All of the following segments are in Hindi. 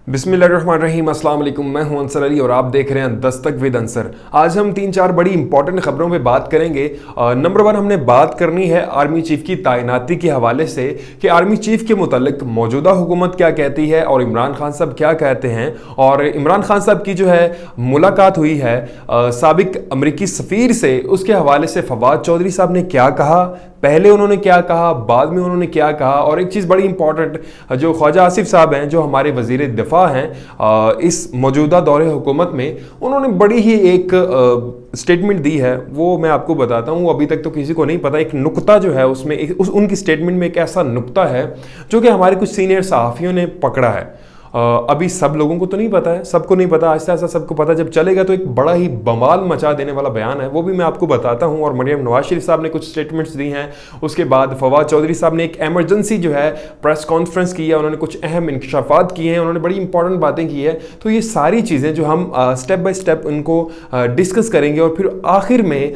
बिस्मिल्लाहिर्रहमानिर्रहीम, अस्सलाम वालेकुम। मैं हूं अंसर अली और आप देख रहे हैं दस्तक विद अंसर। आज हम 3-4 बड़ी इंपॉर्टेंट खबरों पे बात करेंगे। नंबर 1 हमने बात करनी है आर्मी चीफ की तैनाती के हवाले से कि आर्मी चीफ के मुतालिक मौजूदा हुकूमत क्या कहती है और इमरान खान साहब क्या कहते हैं। और इमरान खान साहब की जो है मुलाकात हुई है साबिक अमरीकी सफ़ीर से, उसके हवाले से फवाद चौधरी साहब ने क्या कहा, पहले उन्होंने क्या कहा, बाद में उन्होंने क्या कहा। और एक चीज़ बड़ी इंपॉर्टेंट, जो ख्वाजा आसिफ साहब हैं, जो हमारे वज़ीर दिफा हैं इस मौजूदा दौरे हुकूमत में, उन्होंने बड़ी ही एक स्टेटमेंट दी है। वो मैं आपको बताता हूँ, अभी तक तो किसी को नहीं पता। एक नुक्ता जो है उसमें उनकी स्टेटमेंट में एक ऐसा नुक्ता है जो कि हमारे कुछ सीनियर सहाफ़ियों ने पकड़ा है। अभी सब लोगों को तो नहीं पता है, सबको नहीं पता, आहिस्ता आहिस्ता सबको पता जब चलेगा तो एक बड़ा ही बवाल मचा देने वाला बयान है, वो भी मैं आपको बताता हूं। और मरियम नवाज शरीफ साहब ने कुछ स्टेटमेंट्स दी हैं। उसके बाद फवाद चौधरी साहब ने एक एमरजेंसी जो है प्रेस कॉन्फ्रेंस की है, उन्होंने कुछ अहम इंकशाफात किए हैं, उन्होंने बड़ी इंपॉर्टेंट बातें की है। तो ये सारी चीज़ें जो हम स्टेप बाय स्टेप उनको डिस्कस करेंगे और फिर आखिर में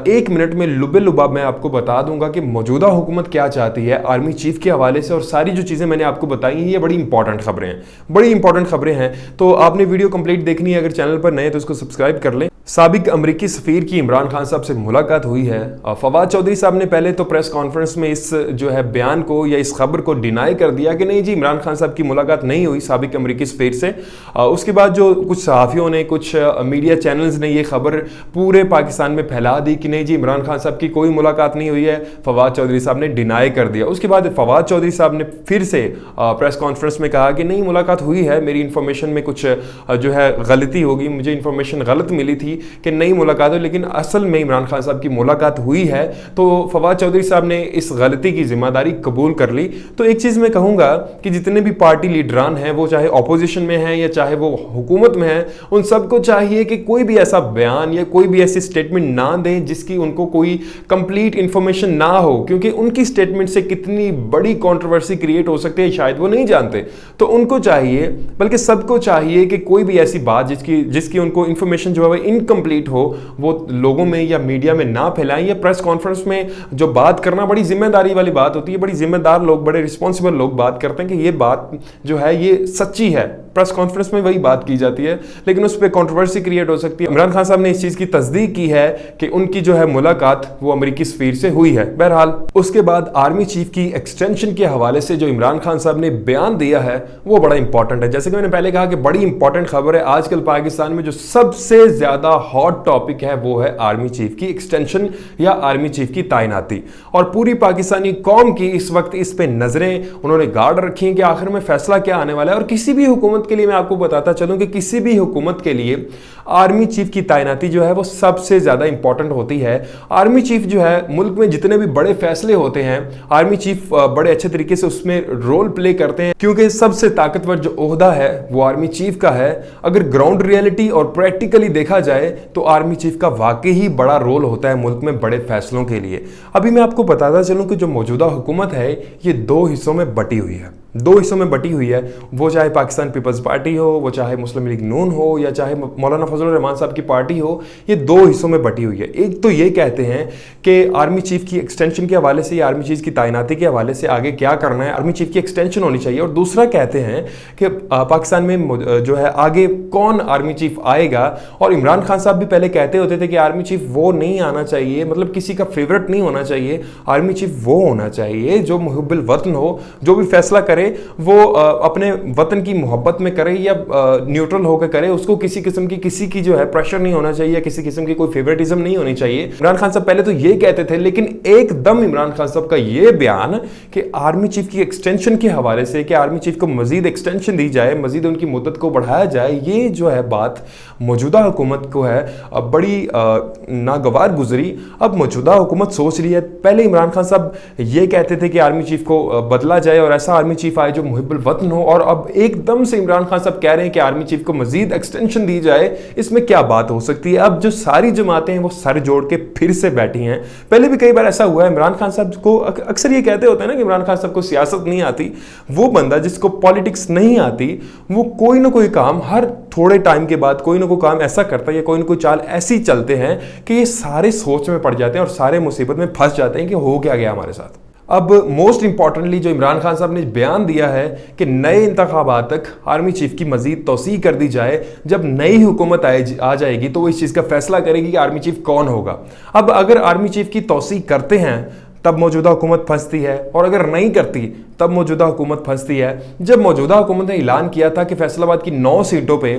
1 मिनट में लुबे लुबाब मैं आपको बता दूंगा कि मौजूदा हुकूमत क्या चाहती है आर्मी चीफ के हवाले से। और सारी जो चीज़ें मैंने आपको बताई हैं ये बड़ी इंपॉर्टेंट खबरें हैं, बड़ी इंपॉर्टेंट खबरें हैं। तो आपने वीडियो कंप्लीट देखनी है, अगर चैनल पर नए तो इसको सब्सक्राइब कर लें। साबिक अमरीकी सफ़ीर की इमरान खान साहब से मुलाकात हुई है। फवाद चौधरी साहब ने पहले तो प्रेस कॉन्फ्रेंस में इस जो है बयान को या इस खबर को डिनाई कर दिया कि नहीं जी, इमरान खान साहब की मुलाकात नहीं हुई साबिक अमरीकी सफ़ीर से। उसके बाद जो कुछ सहाफ़ियों ने, कुछ मीडिया चैनल्स ने ये खबर पूरे पाकिस्तान में फैला दी कि नहीं जी, इमरान खान साहब की कोई मुलाकात नहीं हुई है। फवाद चौधरी साहब ने डिनाई कर दिया। उसके बाद फवाद चौधरी साहब ने फिर से प्रेस कॉन्फ्रेंस में कहा कि नहीं, मुलाकात हुई है, मेरी इन्फॉर्मेशन में कुछ जो है गलती होगी, मुझे इन्फॉर्मेशन गलत मिली थी कि नहीं मुलाकात हुई, लेकिन असल में इमरान खान साहब की मुलाकात हुई है। तो फवाद चौधरी साहब ने इस गलती की जिम्मेदारी कबूल कर ली। तो एक चीज़ मैं कहूँगा कि जितने भी पार्टी लीडरान हैं, वो चाहे ऑपोजिशन में हैं या चाहे वो हुकूमत में हैं, उन सबको चाहिए कि कोई भी ऐसा बयान या कोई भी ऐसी स्टेटमेंट ना दें जिसकी उनको कोई कंप्लीट इंफॉर्मेशन ना हो, क्योंकि उनकी स्टेटमेंट से कितनी बड़ी कंट्रोवर्सी क्रिएट हो सकती है शायद वो नहीं जानते। तो उनको चाहिए, बल्कि सबको चाहिए कि कोई भी ऐसी बात जिसकी उनको इंफॉर्मेशन जो है इनकम्प्लीट हो, वो लोगों में या मीडिया में ना फैलाएं। या प्रेस कॉन्फ्रेंस में जो बात करना बड़ी जिम्मेदारी वाली बात होती है, बड़ी जिम्मेदार लोग, बड़े रिस्पॉन्सिबल लोग बात करते हैं कि ये बात जो है ये सच्ची है। प्रेस कॉन्फ्रेंस में वही बात की जाती है, लेकिन उस पर कंट्रोवर्सी क्रिएट हो सकती है। इमरान खान साहब ने इस चीज़ की तस्दीक की है कि उनकी जो है मुलाकात वो अमरीकी सफ़ीर से हुई है। बहरहाल उसके बाद आर्मी चीफ की एक्सटेंशन के हवाले से जो इमरान खान साहब ने बयान दिया है वो बड़ा इंपॉर्टेंट है। जैसे कि मैंने पहले कहा कि बड़ी इंपॉर्टेंट खबर है। आजकल पाकिस्तान में जो सबसे ज़्यादा हॉट टॉपिक है वो है आर्मी चीफ की एक्सटेंशन या आर्मी चीफ की तैनाती। और पूरी पाकिस्तानी कौम की इस वक्त इस पे नजरें उन्होंने गार्ड रखी हैं कि आखिर में फैसला क्या आने वाला है। और किसी भी हुकूमत के लिए मैं आपको बताता चलूं कि किसी भी हुकूमत के लिए आर्मी चीफ की तैनाती जो है वो सबसे ज्यादा इंपॉर्टेंट होती है। आर्मी चीफ जो है, मुल्क में जितने भी बड़े फैसले होते हैं, आर्मी चीफ बड़े अच्छे तरीके से उसमें रोल प्ले करते हैं, क्योंकि सबसे ताकतवर जो ओहदा है वो आर्मी चीफ का है। अगर ग्राउंड रियलिटी और प्रैक्टिकली देखा जाए तो आर्मी चीफ का वाकई ही बड़ा रोल होता है मुल्क में बड़े फैसलों के लिए। अभी मैं आपको बताता चलूं कि जो मौजूदा हुकूमत है ये 2 हिस्सों में बटी हुई है। 2 हिस्सों में बटी हुई है। वो चाहे पाकिस्तान पीपल्स पार्टी हो, वो चाहे मुस्लिम लीग नून हो, या चाहे मौलाना फजल रहमान साहब की पार्टी हो, ये 2 हिस्सों में बटी हुई है। एक तो ये कहते हैं कि आर्मी चीफ की एक्सटेंशन के हवाले से या आर्मी चीफ की तैनाती के हवाले से आगे क्या करना है, आर्मी चीफ की एक्सटेंशन होनी चाहिए। और दूसरा कहते हैं कि पाकिस्तान में जो है आगे कौन आर्मी चीफ आएगा। और इमरान खान साहब भी पहले कहते होते थे कि आर्मी चीफ वो नहीं आना चाहिए, मतलब किसी का फेवरेट नहीं होना चाहिए। आर्मी चीफ वो होना चाहिए जो मुहब्बिल वतन हो, जो भी फैसला करे वो अपने वतन की मोहब्बत में करे या न्यूट्रल होकर करे, उसको किसी किस्म की किसी की जो है प्रेशर नहीं होना चाहिए, किसी किस्म की कोई फेवरेटिज्म नहीं होनी चाहिए। इमरान खान साहब पहले तो ये कहते थे, लेकिन एकदम इमरान खान साहब का ये बयान कि आर्मी चीफ की एक्सटेंशन के हवाले से कि आर्मी चीफ को मजीद एक्सटेंशन दी जाए, मजीद उनकी मुद्दत को बढ़ाया जाए, ये जो है बात मौजूदा हुकूमत को है बड़ी नागवार गुजरी। अब मौजूदा हुकूमत सोच रही है, पहले इमरान खान साहब ये कहते थे कि आर्मी चीफ को बदला जाए और ऐसा आर्मी चीफ आए जो मुहिब्बुल वतन हो, और अब एकदम से इमरान खान साहब कह रहे हैं कि आर्मी चीफ को मजीद एक्सटेंशन दी जाए। इसमें क्या बात हो सकती है? अब जो सारी जमातें हैं वो सर जोड़ के फिर से बैठी हैं। पहले भी कई बार ऐसा हुआ है। इमरान खान साहब को अक्सर ये कहते होते हैं ना कि इमरान खान साहब को सियासत नहीं आती। वो बंदा जिसको पॉलिटिक्स नहीं आती, वो कोई ना कोई काम हर थोड़े टाइम के बाद कोई ना कोई काम ऐसा करता है या कोई ना कोई चाल ऐसी चलते हैं कि ये सारे सोच में पड़ जाते हैं और सारे मुसीबत में फंस जाते हैं कि हो क्या गया हमारे साथ। अब मोस्ट इंपॉर्टेंटली जो इमरान खान साहब ने बयान दिया है कि नए इंतखाबात तक आर्मी चीफ की मजीद तौसीह कर दी जाए, जब नई हुकूमत आ जाएगी तो वो इस चीज़ का फैसला करेगी कि आर्मी चीफ कौन होगा। अब अगर आर्मी चीफ की तौसीह करते हैं तब मौजूदा हुकूमत फंसती है, और अगर नहीं करती तब मौजूदा हुकूमत फंसती है। जब मौजूदा हुकूमत ने ऐलान किया था कि फैसलाबाद की 9 सीटों पे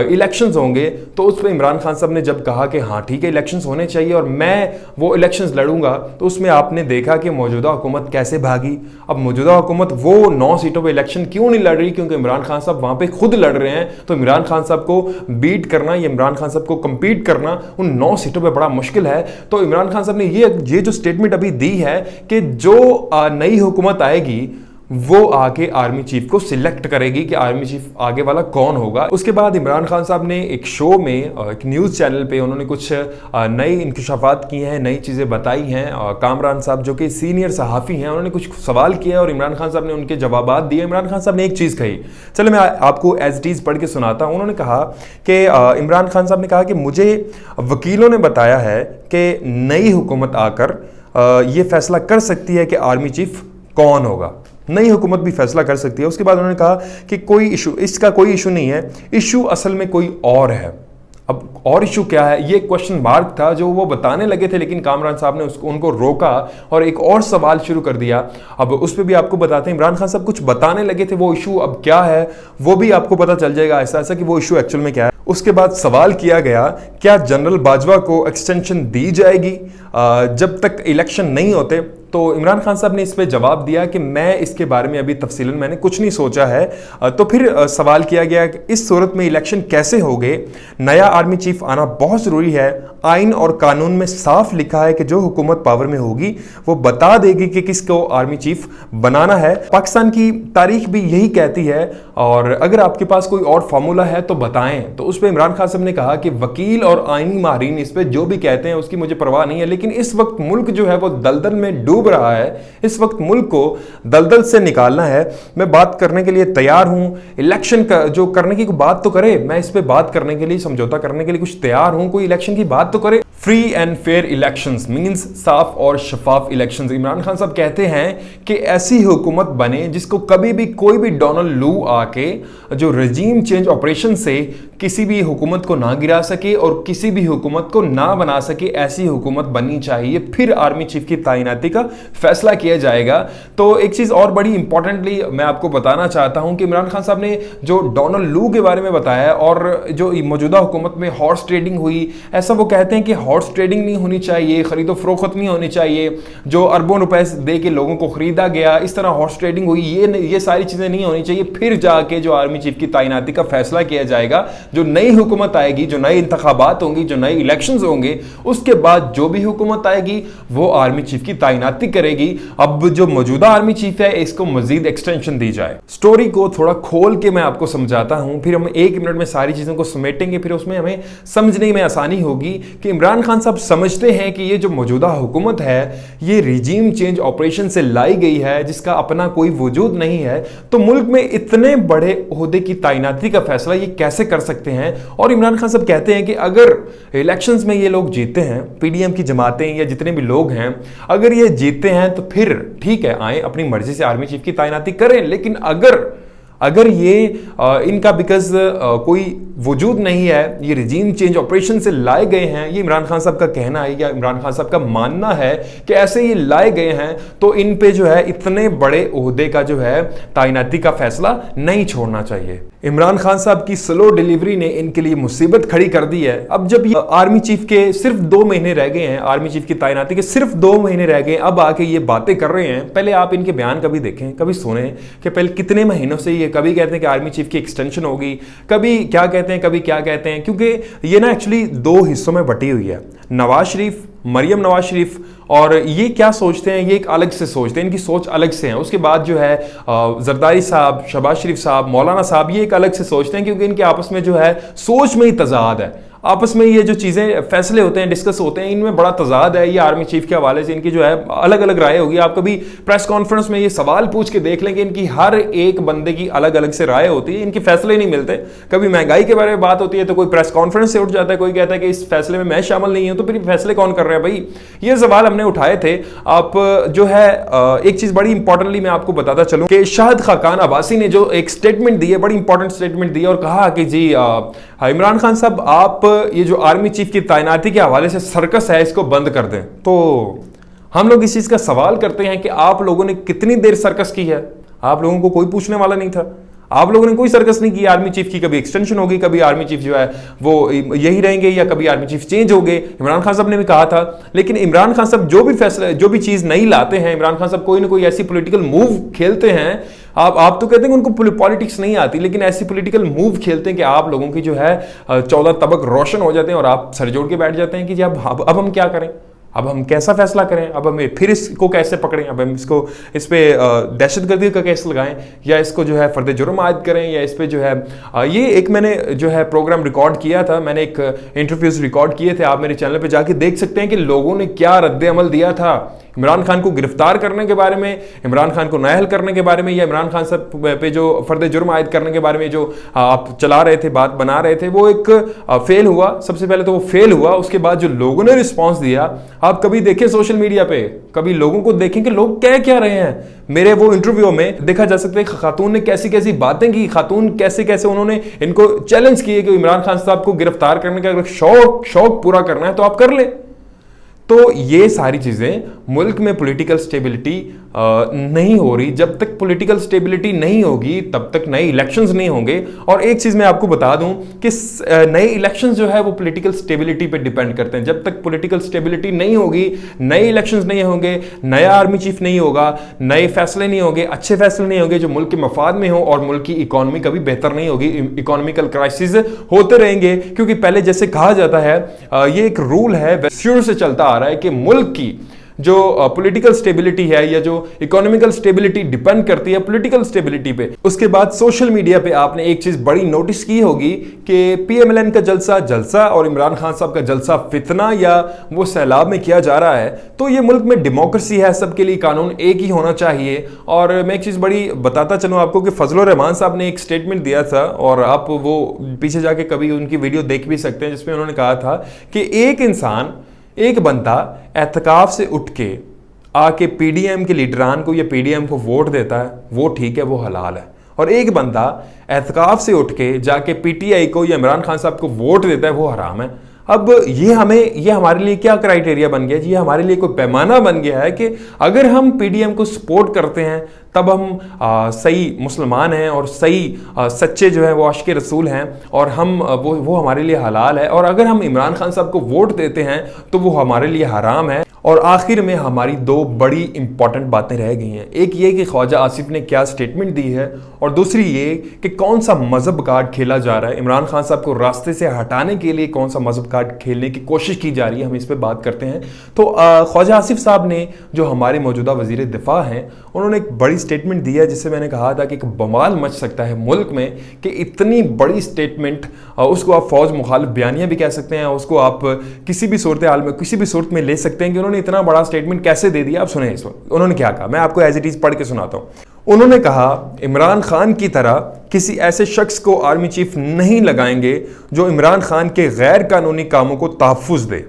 इलेक्शंस होंगे, तो उस पर इमरान खान साहब ने जब कहा कि हाँ ठीक है इलेक्शंस होने चाहिए और मैं वो इलेक्शंस लड़ूंगा, तो उसमें आपने देखा कि मौजूदा हुकूमत कैसे भागी। अब मौजूदा हुकूमत वो 9 सीटों पर इलेक्शन क्यों नहीं लड़ रही? क्योंकि इमरान खान साहब वहाँ पर खुद लड़ रहे हैं। तो इमरान खान साहब को बीट करना या इमरान खान साहब को कम्पीट करना उन 9 सीटों पर बड़ा मुश्किल है। तो इमरान खान साहब ने ये जो स्टेटमेंट अभी दी है कि जो नई हुकूमत आएगी वो आके आर्मी चीफ को सिलेक्ट करेगी कि आर्मी चीफ आगे वाला कौन होगा। उसके बाद इमरान खान साहब ने एक शो में, एक न्यूज़ चैनल पे उन्होंने कुछ नई इंकशाफात किए हैं, नई चीज़ें बताई हैं। कामरान साहब जो कि सीनियर सहाफ़ी हैं, उन्होंने कुछ सवाल किए और इमरान खान साहब ने उनके जवाबात दिए। इमरान खान साहब ने एक चीज़ कही, चलो मैं आपको एज इट इज़ पढ़ के सुनाता हूँ। उन्होंने कहा कि इमरान खान साहब ने कहा कि मुझे वकीलों ने बताया है कि नई हुकूमत आकर ये फैसला कर सकती है कि आर्मी चीफ कौन होगा। नई हुकूमत भी फैसला कर सकती है। उसके बाद उन्होंने कहा कि कोई इशू, इसका कोई इशू नहीं है, इशू असल में कोई और है। अब और इशू क्या है, ये क्वेश्चन मार्क था जो वो बताने लगे थे, लेकिन कामरान साहब ने उनको रोका और एक और सवाल शुरू कर दिया। अब उस पर भी आपको बताते हैं, इमरान खान साहब कुछ बताने लगे थे, वो इशू अब क्या है वो भी आपको पता चल जाएगा ऐसा ऐसा कि वो इशू एक्चुअल में क्या है। उसके बाद सवाल किया गया, क्या जनरल बाजवा को एक्सटेंशन दी जाएगी जब तक इलेक्शन नहीं होते? तो इमरान खान साहब ने इस पे जवाब दिया कि मैं इसके बारे में अभी तफसीलन मैंने कुछ नहीं सोचा है। तो फिर सवाल किया गया कि इस सूरत में इलेक्शन कैसे होंगे, नया आर्मी चीफ आना बहुत ज़रूरी है। आइन और कानून में साफ लिखा है कि जो हुकूमत पावर में होगी वो बता देगी कि किसको आर्मी चीफ बनाना है। पाकिस्तान की तारीख भी यही कहती है, और अगर आपके पास कोई और फार्मूला है तो बताएं। तो उस पर इमरान खान साहब ने कहा कि वकील और आइनी माहिरीन इस पर जो भी कहते हैं उसकी मुझे परवाह नहीं है, लेकिन इस वक्त मुल्क जो है वो दलदल में डूब रहा है। इस वक्त मुल्क को दलदल से निकालना है। मैं बात करने के लिए तैयार हूं, इलेक्शन का जो करने की बात तो करे, मैं इस पे बात करने के लिए, समझौता करने के लिए कुछ तैयार हूं, कोई इलेक्शन की बात तो करे। Free and fair elections means साफ और शफाफ इलेक्शंस। इमरान खान साहब कहते हैं कि ऐसी हुकूमत बने जिसको कभी भी कोई भी डोनाल्ड लू आके जो रजीम चेंज ऑपरेशन से किसी भी हुकूमत को ना गिरा सके और किसी भी हुकूमत को ना बना सके, ऐसी हुकूमत बननी चाहिए। फिर आर्मी चीफ की तैनाती का फैसला किया जाएगा। तो एक चीज़ और बड़ी इंपॉर्टेंटली मैं आपको बताना चाहता हूं कि इमरान खान साहब ने जो डोनाल्ड लू के बारे में बताया और जो मौजूदा हुकूमत में हॉर्स ट्रेडिंग हुई, ऐसा वो कहते हैं कि हॉर्स ट्रेडिंग नहीं होनी चाहिए, खरीदो फरोख्त नहीं होनी चाहिए, जो अरबों रुपए दे के लोगों को खरीदा गया, इस तरह हॉर्स ट्रेडिंग हुई, ये सारी चीज़ें नहीं होनी चाहिए। फिर जाके जो आर्मी चीफ की तैनाती का फैसला किया जाएगा। जो नई हुकूमत आएगी, जो नए इंतखाबात होंगी, जो नए इलेक्शंस होंगे, उसके बाद जो भी हुकूमत आएगी वो आर्मी चीफ की तैनाती करेगी। अब जो मौजूदा आर्मी चीफ है इसको मजीद एक्सटेंशन दी जाए। स्टोरी को थोड़ा खोल के मैं आपको समझाता हूं, फिर हम 1 मिनट में सारी चीजों को समेटेंगे, फिर उसमें हमें समझने में आसानी होगी कि इमरान खान साहब समझते हैं कि ये जो मौजूदा हुकूमत है ये रिजीम चेंज ऑपरेशन से लाई गई है जिसका अपना कोई वजूद नहीं है। तो मुल्क में इतने बड़े ओहदे की तैनाती का फैसला ये कैसे कर सकते हैं? और इमरान खान साहब कहते हैं कि अगर इलेक्शंस में ये लोग जीते हैं, पीडीएम की जमातें या जितने भी लोग हैं, अगर ये जीते हैं तो फिर ठीक है, आए अपनी मर्जी से आर्मी चीफ की तैनाती करें। लेकिन अगर ये इनका बिकॉज कोई वजूद नहीं है, ये रिजीम चेंज ऑपरेशन से लाए गए हैं, ये इमरान खान साहब का कहना है या इमरान खान साहब का मानना है कि ऐसे ये लाए गए हैं, तो इन पे जो है इतने बड़े ओहदे का जो है तैनाती का फैसला नहीं छोड़ना चाहिए। इमरान खान साहब की स्लो डिलीवरी ने इनके लिए मुसीबत खड़ी कर दी है। अब जब ये आर्मी चीफ के सिर्फ 2 महीने रह गए हैं, आर्मी चीफ की तैनाती के सिर्फ 2 महीने रह गए, अब आके ये बातें कर रहे हैं। पहले आप इनके बयान कभी देखें, कभी सुने कि पहले कितने महीनों से ये कभी कहते हैं कि आर्मी चीफ की एक्सटेंशन होगी, कभी क्या कहते हैं, कभी क्या कहते हैं, क्योंकि ये ना एक्चुअली 2 हिस्सों में बटी हुई है। नवाज शरीफ, मरियम नवाज शरीफ, और ये क्या सोचते हैं, ये एक अलग से सोचते हैं, इनकी सोच अलग से है। उसके बाद जो है जरदारी साहब, शहबाज शरीफ साहब, मौलाना साहब, ये एक अलग से सोचते हैं, क्योंकि इनके आपस में जो है सोच में ही तजाद है। आपस में ये जो चीज़ें फैसले होते हैं, डिस्कस होते हैं, इनमें बड़ा तजाद है। ये आर्मी चीफ के हवाले से इनकी जो है अलग अलग राय होगी। आप कभी प्रेस कॉन्फ्रेंस में ये सवाल पूछ के देख लें कि इनकी हर एक बंदे की अलग अलग से राय होती है, इनके फैसले नहीं मिलते। कभी महंगाई के बारे में बात होती है तो कोई प्रेस कॉन्फ्रेंस से उठ जाता है, कोई कहता है कि इस फैसले में मैं शामिल नहीं हूं, तो फिर फैसले कौन कर रहे रहे हैं भाई? ये सवाल हमने उठाए थे। आप जो है एक चीज बड़ी इंपॉर्टेंटली मैं आपको बताता चलूं कि शाहिद खाकान अब्बासी ने जो एक स्टेटमेंट दी है, बड़ी इंपॉर्टेंट स्टेटमेंट दी है और कहा कि जी इमरान खान साहब, आप ये जो आर्मी चीफ की तैनाती के हवाले से सर्कस है इसको बंद कर दें। तो हम लोग इस चीज का सवाल करते हैं कि आप लोगों ने कितनी देर सर्कस की है? आप लोगों को कोई पूछने वाला नहीं था। आप लोगों ने कोई सर्कस नहीं की आर्मी चीफ की। कभी एक्सटेंशन होगी, कभी आर्मी चीफ जो है वो यही रहेंगे, या कभी आर्मी चीफ चेंज हो गए। इमरान खान साहब ने भी कहा था, लेकिन इमरान खान साहब जो भी फैसला, जो भी चीज नहीं लाते हैं, इमरान खान साहब कोई ना कोई ऐसी पॉलिटिकल मूव खेलते हैं। आप तो कहते हैं कि उनको पॉलिटिक्स नहीं आती, लेकिन ऐसी पॉलिटिकल मूव खेलते हैं कि आप लोगों की जो है 14 तबक रोशन हो जाते हैं और आप सर जोड़ के बैठ जाते हैं कि जी अब हम क्या करें, अब हम कैसा फैसला करें, अब हमें फिर इसको कैसे पकड़ें, अब हम इसको इस पे दहशतगर्दी का केस लगाएं, या इसको जो है फर्द जुर्म आयद करें, या इस पे जो है ये एक मैंने जो है प्रोग्राम रिकॉर्ड किया था, मैंने एक इंटरव्यूज रिकॉर्ड किए थे, आप मेरे चैनल पे जाके देख सकते हैं कि लोगों ने क्या रद्द अमल दिया था इमरान खान को गिरफ्तार करने के बारे में, इमरान खान को नाअहल करने के बारे में, या इमरान खान साहब पे जो फर्द जुर्म आयद करने के बारे में जो आप चला रहे थे, बात बना रहे थे, वो एक फेल हुआ। सबसे पहले तो वो फेल हुआ, उसके बाद जो लोगों ने रिस्पॉन्स दिया, आप कभी देखें सोशल मीडिया पे, कभी लोगों को देखें कि लोग कह क्या रहे हैं। मेरे वो इंटरव्यू में देखा जा सकता है खातून ने कैसी कैसी बातें की, खातून कैसे कैसे उन्होंने इनको चैलेंज किए कि इमरान खान साहब को गिरफ्तार करने का अगर शौक पूरा करना है तो आप कर ले। तो ये सारी चीजें, मुल्क में पॉलिटिकल स्टेबिलिटी नहीं हो रही। जब तक पॉलिटिकल स्टेबिलिटी नहीं होगी तब तक नए इलेक्शंस नहीं होंगे। और एक चीज मैं आपको बता दूं कि नए इलेक्शंस जो है वो पॉलिटिकल स्टेबिलिटी पे डिपेंड करते हैं। जब तक पॉलिटिकल स्टेबिलिटी नहीं होगी, नए इलेक्शंस नहीं होंगे, नया आर्मी चीफ नहीं होगा, नए फैसले नहीं होंगे, अच्छे फैसले नहीं होंगे जो मुल्क के मफाद में हो, और मुल्क की इकोनॉमी कभी बेहतर नहीं होगी। इकोनॉमिकल क्राइसिस होते रहेंगे, क्योंकि पहले जैसे कहा जाता है, ये एक रूल है शुरू से चलता आ रहा है कि मुल्क की जो पॉलिटिकल स्टेबिलिटी है या जो इकोनॉमिकल स्टेबिलिटी डिपेंड करती है पॉलिटिकल स्टेबिलिटी पे। उसके बाद सोशल मीडिया पे आपने एक चीज बड़ी नोटिस की होगी कि पीएमएलएन का जलसा और इमरान खान साहब का जलसा फितना या वो सैलाब में किया जा रहा है। तो ये मुल्क में डेमोक्रेसी है, सबके लिए कानून एक ही होना चाहिए। और मैं एक चीज बड़ी बताता चलूं आपको कि फजलुर रहमान साहब ने एक स्टेटमेंट दिया था, और आप वो पीछे जाके कभी उनकी वीडियो देख भी सकते हैं, जिसमें उन्होंने कहा था कि एक बंदा एहतिकाफ से उठ के आके पीडीएम के लीडरान को या पीडीएम को वोट देता है, वो ठीक है, वो हलाल है। और एक बंदा एहतिकाफ से उठ के जाके पीटीआई को या इमरान खान साहब को वोट देता है, वो हराम है। अब ये हमारे लिए क्या क्राइटेरिया बन गया जी? ये हमारे लिए कोई पैमाना बन गया है कि अगर हम पीडीएम को सपोर्ट करते हैं तब हम सही मुसलमान हैं और सही सच्चे जो है वो आशिक़े रसूल हैं, और हम वो हमारे लिए हलाल है। और अगर हम इमरान खान साहब को वोट देते हैं तो वो हमारे लिए हराम है। और आखिर में हमारी दो बड़ी इंपॉर्टेंट बातें रह गई हैं। एक ये कि ख्वाजा आसिफ ने क्या स्टेटमेंट दी है, और दूसरी ये कि कौन सा मजहब कार्ड खेला जा रहा है। इमरान खान साहब को रास्ते से हटाने के लिए कौन सा मजहब कार्ड खेलने की कोशिश की जा रही है, हम इस पर बात करते हैं। तो ख्वाजा आसिफ साहब ने, जो हमारे मौजूदा वजीर दिफा हैं, उन्होंने एक बड़ी स्टेटमेंट दी है, जिससे मैंने कहा था कि एक बवाल मच सकता है मुल्क में कि इतनी बड़ी स्टेटमेंट, उसको आप फौज मुखालिफ बयानियां भी कह सकते हैं, उसको आप किसी भी सूरत हाल में किसी भी सूरत में ले सकते हैं कि उन्होंने इतना बड़ा स्टेटमेंट कैसे दे दिया। आप सुने इस वक्त उन्होंने क्या कहा, मैं आपको एज इट इज पढ़ के सुनाता हूं। उन्होंने कहा, इमरान खान की तरह किसी ऐसे शख्स को आर्मी चीफ नहीं लगाएंगे जो इमरान खान के गैर कानूनी कामों को तहफ़्फ़ुज़ दे।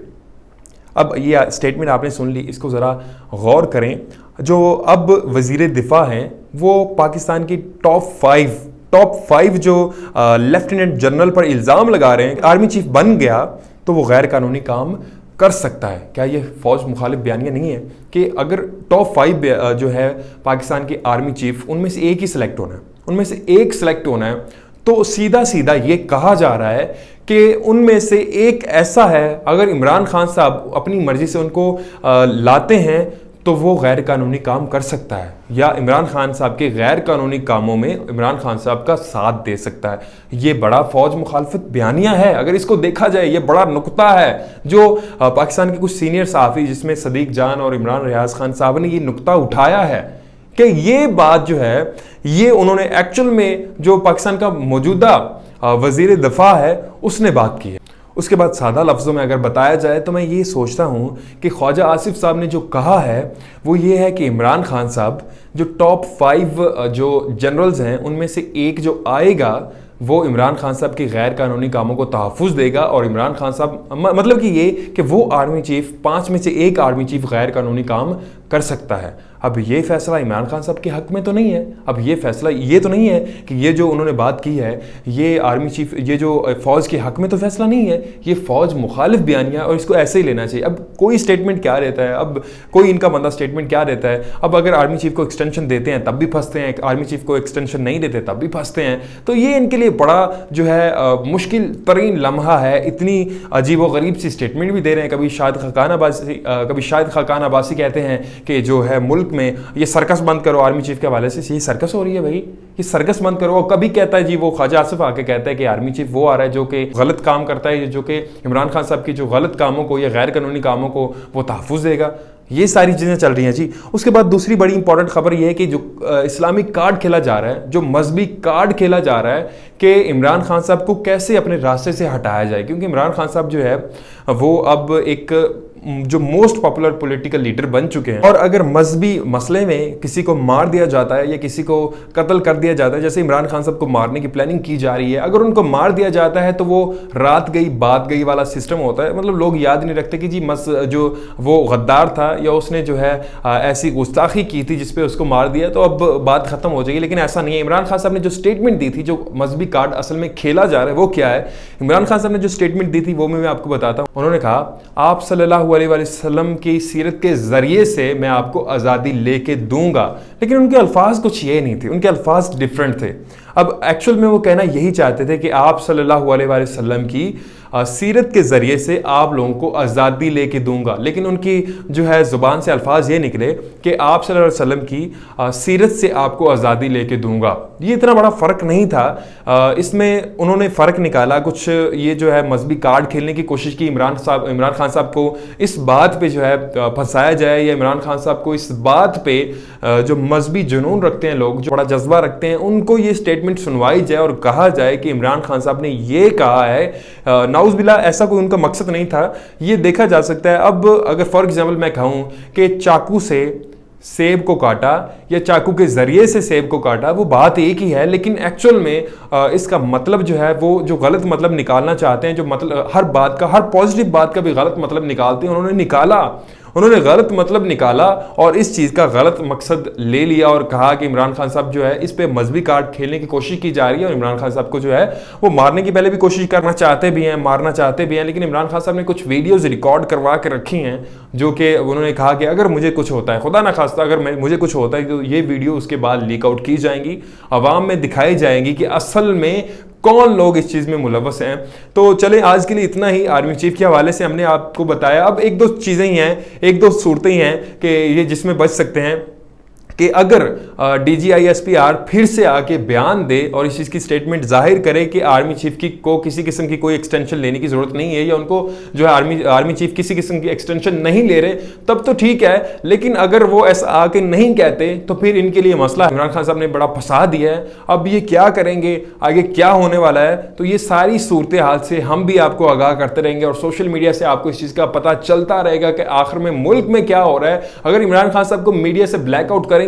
अब ये स्टेटमेंट आपने सुन ली, इसको ज़रा गौर करें। जो अब वजीर दिफा हैं वो पाकिस्तान की टॉप फाइव जो लेफ्टिनेंट जनरल पर इल्ज़ाम लगा रहे हैं आर्मी चीफ बन गया तो वो गैर कानूनी काम कर सकता है। क्या ये फौज मुखालिफ बयानियां नहीं है कि अगर टॉप 5 जो है पाकिस्तान की आर्मी चीफ, उनमें से एक ही सिलेक्ट होना है, तो सीधा सीधा ये कहा जा रहा है कि उनमें से एक ऐसा है, अगर इमरान खान साहब अपनी मर्जी से उनको लाते हैं तो वो गैर कानूनी काम कर सकता है, या इमरान खान साहब के गैर कानूनी कामों में इमरान खान साहब का साथ दे सकता है। ये बड़ा फौज मुखालफत बयानिया है, अगर इसको देखा जाए ये बड़ा नुकता है जो पाकिस्तान के कुछ सीनियर सहाफ़ी जिसमें सदीक जान और इमरान रियाज खान साहब ने ये नुकता उठाया है कि ये बात जो है ये उन्होंने एक्चुअल में जो पाकिस्तान का मौजूदा वजीर दिफा है उसने बात की है। उसके बाद सादा लफ्ज़ों में अगर बताया जाए तो मैं ये सोचता हूँ कि ख्वाजा आसिफ साहब ने जो कहा है वो ये है कि इमरान खान साहब जो टॉप 5 जो जनरल्स हैं उनमें से एक जो आएगा वो इमरान खान साहब की गैर कानूनी कामों को तहफ़्फ़ुज़ देगा और इमरान खान साहब मतलब कि ये कि वो आर्मी चीफ 5 में से एक आर्मी चीफ गैर कानूनी काम कर सकता है। अब ये फैसला इमरान खान साहब के हक में तो नहीं है। अब ये फैसला ये तो नहीं है कि ये जो उन्होंने बात की है ये आर्मी चीफ ये जो फ़ौज के हक में तो फैसला नहीं है, ये फ़ौज मुखालिफ बयानिया और इसको ऐसे ही लेना चाहिए। अब कोई स्टेटमेंट क्या रहता है, अब कोई इनका बंदा स्टेटमेंट क्या देता है, अब अगर आर्मी चीफ को एक्सटेंशन देते हैं तब भी फंसते हैं, आर्मी चीफ को एक्सटेंशन नहीं देते तब भी फंसते हैं। तो ये इनके लिए बड़ा जो है मुश्किल तरीन लम्हा है। इतनी अजीब व गरीब सी स्टेटमेंट भी दे रहे हैं। कभी शाहिद खाकान अब्बासी कहते हैं कि जो है मुल्क में ये सर्कस बंद करो आर्मी चीफ के हवाले से। ये सर्कस हो रही है भाई, ये सर्कस बंद करो। और कभी कहता है जी वो ख्वाजा आसिफ आके कहता है कि आर्मी चीफ वो आ रहा है जो कि गलत काम करता है, जो कि इमरान खान साहब की जो गलत कामों को या गैर कानूनी कामों को वो तहफ़्फ़ुज़ देगा। ये सारी चीज़ें चल रही हैं जी। उसके बाद दूसरी बड़ी इंपॉर्टेंट खबर ये है कि जो इस्लामिक कार्ड खेला जा रहा है, जो मजहबी कार्ड खेला जा रहा है कि इमरान खान साहब को कैसे अपने रास्ते से हटाया जाए, क्योंकि इमरान खान साहब जो है वो अब एक जो मोस्ट पॉपुलर पॉलिटिकल लीडर बन चुके हैं। और अगर मजहबी मसले में किसी को मार दिया जाता है या किसी को कत्ल कर दिया जाता है, जैसे इमरान खान साहब को मारने की प्लानिंग की जा रही है, अगर उनको मार दिया जाता है तो वो रात गई बात गई वाला सिस्टम होता है। मतलब लोग याद नहीं रखते कि जी जो वो गद्दार था या उसने जो है ऐसी गुस्ताखी की थी जिसपे उसको मार दिया तो अब बात खत्म हो जाएगी, लेकिन ऐसा नहीं है। इमरान खान साहब ने जो स्टेटमेंट दी थी, जो मजहबी कार्ड असल में खेला जा रहा है वो क्या है, इमरान खान साहब ने जो स्टेटमेंट दी थी वो मैं आपको बताता हूँ। उन्होंने कहा आप सल्लल्लाहु अलैहि वसल्लम की सीरत के जरिए से मैं आपको आज़ादी लेके दूंगा, लेकिन उनके अल्फाज कुछ ये नहीं थे, उनके अल्फाज डिफरेंट थे। अब एक्चुअल में वो कहना यही चाहते थे कि आप सल्लल्लाहु अलैहि वसल्लम की सीरत के ज़रिए से आप लोगों को आज़ादी लेके दूंगा, लेकिन उनकी जो है ज़ुबान से अल्फाज ये निकले कि आप सल्लल्लाहु अलैहि वसल्लम की सीरत से आपको आज़ादी लेके दूंगा। ये इतना बड़ा फ़र्क नहीं था। इसमें उन्होंने फ़र्क निकाला कुछ, ये जो है मजहबी कार्ड खेलने की कोशिश की इमरान खान साहब को इस बात पे जो है फंसाया जाए, या इमरान खान साहब को इस बात पे जो मजहबी जुनून रखते हैं लोग, जो बड़ा जज्बा रखते हैं, उनको ये स्टेटमेंट सुनवाई जाए और कहा जाए कि इमरान खान साहब ने ये कहा है। नाउज़-बिल्लाह ऐसा कोई उनका मकसद नहीं था, ये देखा जा सकता है। अब अगर फॉर एग्जाम्पल मैं कहूँ कि चाकू से सेब को काटा या चाकू के जरिए से सेब को काटा, वो बात एक ही है, लेकिन एक्चुअल में इसका मतलब जो है वो जो गलत मतलब निकालना चाहते हैं, जो मतलब हर बात का, हर पॉजिटिव बात का भी गलत मतलब निकालते हैं, उन्होंने गलत मतलब निकाला और इस चीज़ का गलत मकसद ले लिया और कहा कि इमरान खान साहब जो है इस पे मजहबी कार्ड खेलने की कोशिश की जा रही है और इमरान खान साहब को जो है वो मारने की पहले भी कोशिश करना चाहते भी हैं, मारना चाहते भी हैं। लेकिन इमरान खान साहब ने कुछ वीडियोज़ रिकॉर्ड करवा के रखी हैं जो कि उन्होंने कहा कि अगर मुझे कुछ होता है, खुदा ना खास्ता अगर मुझे कुछ होता है, तो ये वीडियो उसके बाद लीक आउट की जाएंगी, अवाम में दिखाई जाएंगी कि असल में कौन लोग इस चीज़ में मुलव्वस हैं। तो चले आज के लिए इतना ही। आर्मी चीफ के हवाले से हमने आपको बताया। अब एक दो चीज़ें ही हैं, एक दो सूरतें ही हैं कि ये जिसमें बच सकते हैं कि अगर DGISPR फिर से आके बयान दे और इस चीज़ की स्टेटमेंट जाहिर करे कि आर्मी चीफ को किसी किस्म की कोई एक्सटेंशन लेने की ज़रूरत नहीं है, या उनको जो है आर्मी चीफ किसी किस्म की एक्सटेंशन नहीं ले रहे, तब तो ठीक है। लेकिन अगर वो ऐसा आके नहीं कहते तो फिर इनके लिए मसला। इमरान खान साहब ने बड़ा फंसा दिया है, अब ये क्या करेंगे, आगे क्या होने वाला है। तो ये सारी सूरत हाल से हम भी आपको आगाह करते रहेंगे और सोशल मीडिया से आपको इस चीज़ का पता चलता रहेगा कि आखिर में मुल्क में क्या हो रहा है। अगर इमरान खान साहब को मीडिया से ब्लैकआउट करेंगे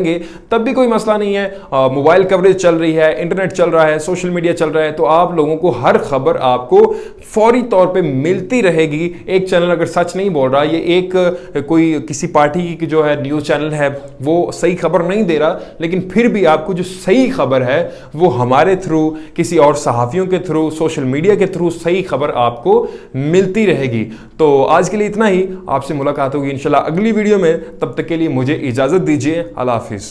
तब भी कोई मसला नहीं है। मोबाइल कवरेज चल रही है, इंटरनेट चल रहा है, सोशल मीडिया चल रहा है, तो आप लोगों को हर खबर आपको फौरी तौर पे मिलती रहेगी। एक चैनल अगर सच नहीं बोल रहा, ये एक कोई किसी पार्टी की जो है न्यूज़ चैनल है वो सही खबर नहीं दे रहा, लेकिन फिर भी आपको जो सही खबर है वो हमारे थ्रू, किसी और सहाफ़ियों के थ्रू, सोशल मीडिया के थ्रू सही खबर आपको मिलती रहेगी। तो आज के लिए इतना ही। आपसे मुलाकात होगी इंशाल्लाह अगली वीडियो में। तब तक के लिए मुझे इजाज़त दीजिए। अल्लाह हाफिज़।